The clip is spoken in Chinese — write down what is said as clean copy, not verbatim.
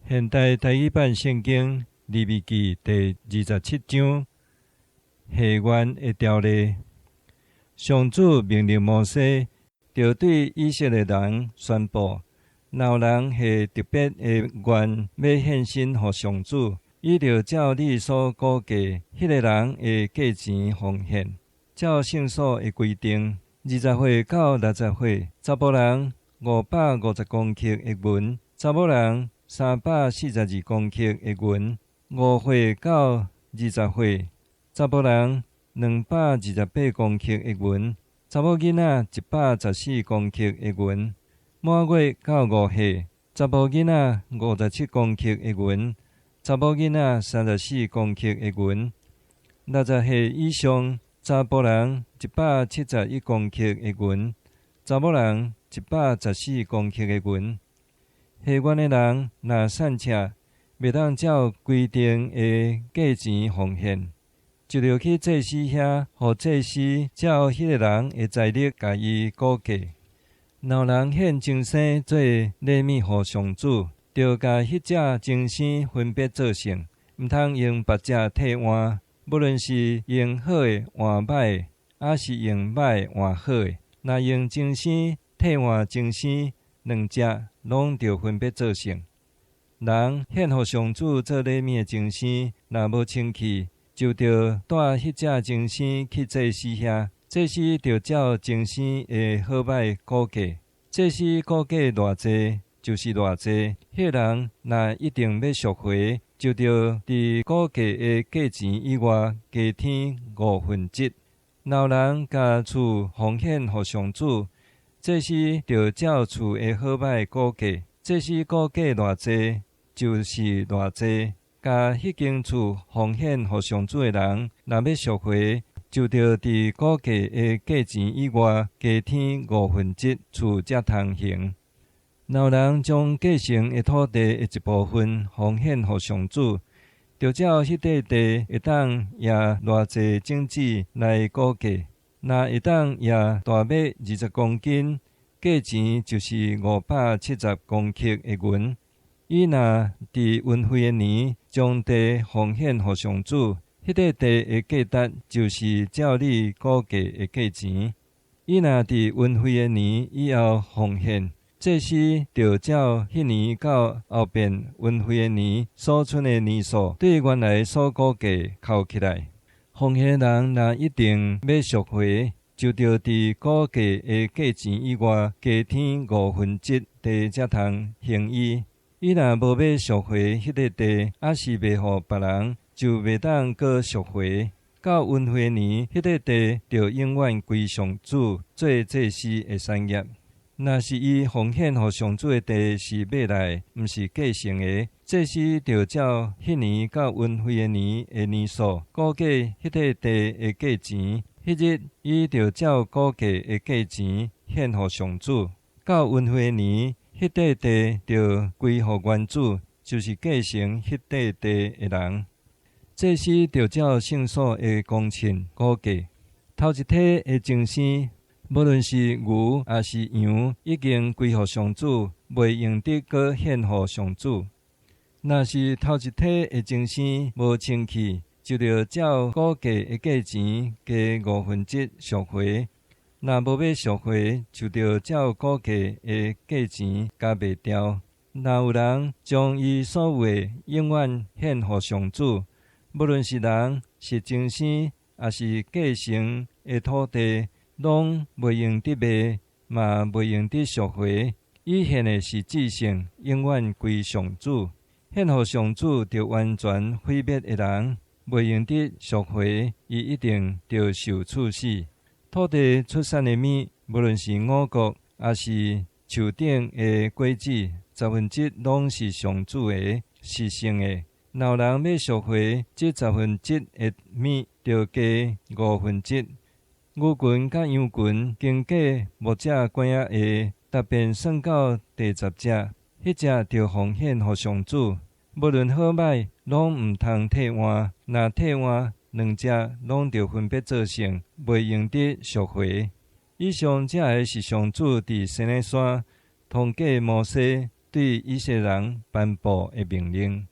现代台语版圣经利未记第27章下元的条例。上主命令摩西，就对以色列人宣布：若有人下特别的愿要献身给上主，伊就照你所估价迄个人的价钱奉献。照圣所的规定，20岁到60岁，查甫人550公克的银，查某人342公克的银；5岁到20岁，查甫人228公克的银，查某囡仔114公克的银；满月到5岁，查甫囡仔57公克的银，查某囡仔34公克的银；60岁以上，查甫人171公克的银，查某人114公克的银。下元的人若散赤，袂当照规定的价钱奉献，就着去祭司遐，互祭司照迄个人的财力甲伊估价。若有人献精生做礼物予上主，就甲迄只精生分别做成，毋通用别只替换。无论是用好的换歹的，还是用歹的换好的，若用精生替换精生，两只拢着分别做成。人献予上主做礼物的精生，若无清气，就着带迄只精生去祭司遐，祭司着照精生的好歹估价。祭司估价偌济就是偌济，迄人若一定要赎回，就着伫估价的价钱以外加添1/5。若有人甲厝奉献予上主，祭司着照厝的好歹估价，祭司估价偌济就是偌济。甲迄间厝奉献予上主的人，若要赎回，就着伫估价的价钱以外加添1/5，厝才通行。若有人将继承的土地的一部分奉献予上主，就照迄块地会当也偌济种子来估价。若会当也大麦20公斤，价钱就是570公克的银。伊若伫运费的年将地奉献予上主，迄块地的价值就是照你估价的价钱。伊若伫运费的年以后奉献，祭司就照迄年到后边运费的年所剩的年数，对原来所估价扣起来。奉献的人若一定要赎回，就着伫估价的价钱以外加添1/5地才通行医。伊若无要赎回迄个地，还是卖予别人，就袂当搁赎回。到运费年，迄个地就永远归上主做祭司的产业。若是伊奉献予上主的地是买来，毋是继承的，祭司就照迄年到运费的年的年数估价迄块地的价钱。迄日伊就照估价的价钱献予上主。到运费的年，迄块地就归予原主，就是继承迄块地的人。祭司就照圣所的工钱估价。头一体的精生，无论是牛还是羊，已经归予上主，袂用得搁献予上主。若是头一体的精生无清气，就着照估价的价钱加1/5赎回。若无要赎回，就着照估价的价钱加卖掉。若有人将伊所有的永远献予上主，无论是人是精生，还是继承的土地，拢袂用得卖，嘛袂用得赎回。伊献的是至圣，永远归上主。献予上主着完全毁灭的人，袂用得赎回，伊一定着受处死。土地出产的物，无论是五谷还是树顶的果子，1/10拢是上主的，是圣的。若有人要赎回，这1/10的物就加1/5。牛群甲羊群经过木者管仔下，逐遍算到第10只，迄只就奉献予上主。无论好歹，拢毋通替换。若替换，两只拢着分别做成，袂用得赎回。以上这个是上主伫西奈山通过摩西对以色列人颁布的命令。